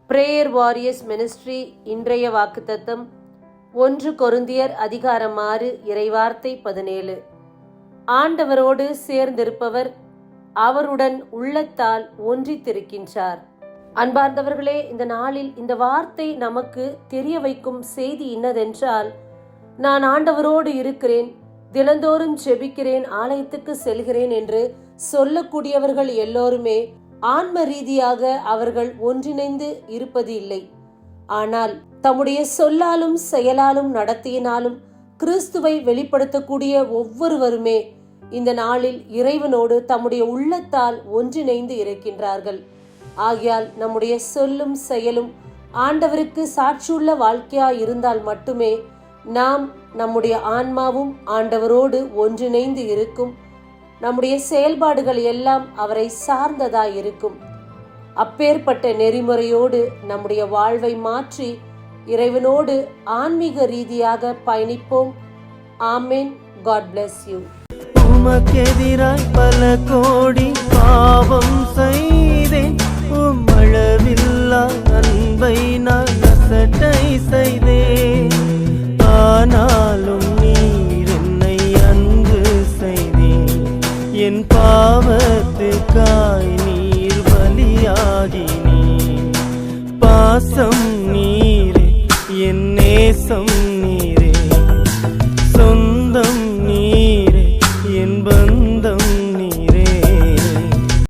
Prayer warriors ministry இன்றைய வாக்குத்தத்தம் 1 கொரிந்தியர் அதிகாரம் 6 இறைவார்த்தை 17. ஆண்டவரோடு சேர்ந்திருப்பவர் அவருடன் உள்ளத்தால் ஒன்றித்திருக்கின்றார். அன்பார்ந்தவர்களே, இந்த நாளில் இந்த வார்த்தை நமக்கு தெரிய வைக்கும் செய்தி இன்னதென்றால், நான் ஆண்டவரோடு இருக்கிறேன், தினந்தோறும் ஜெபிக்கிறேன், ஆலயத்துக்கு செல்கிறேன் என்று சொல்லக்கூடியவர்கள் எல்லோருமே ஆன்ம ரீதியாக அவர்கள் ஒன்றிணைந்து இருப்பது இல்லை. ஆனால் தம்முடைய சொல்லாலும் செயலாலும் நடத்தியினாலும் கிறிஸ்துவை வெளிப்படுத்தக்கூடிய ஒவ்வொருவருமே இந்த நாளில் இறைவனோடு தம்முடைய உள்ளத்தால் ஒன்றிணைந்து இருக்கின்றார்கள். ஆகையால் நம்முடைய சொல்லும் செயலும் ஆண்டவருக்கு சாட்சியுள்ள வாழ்க்கையாய் இருந்தால் மட்டுமே நாம் நம்முடைய ஆன்மாவும் ஆண்டவரோடு ஒன்றிணைந்து இருக்கும். நம்முடைய செயல்பாடுகள் எல்லாம் அவரை சார்ந்ததாய் இருக்கும். அப்பேற்பட்ட நெறிமுறையோடு நம்முடைய வாழ்வை மாற்றி இறைவனோடு ஆன்மீக ரீதியாக பயணிப்போம். ஆமென். God bless you. உமக்கெதிராய் பல கோடி பாவம் செய்தேன், உம்மளவில்லா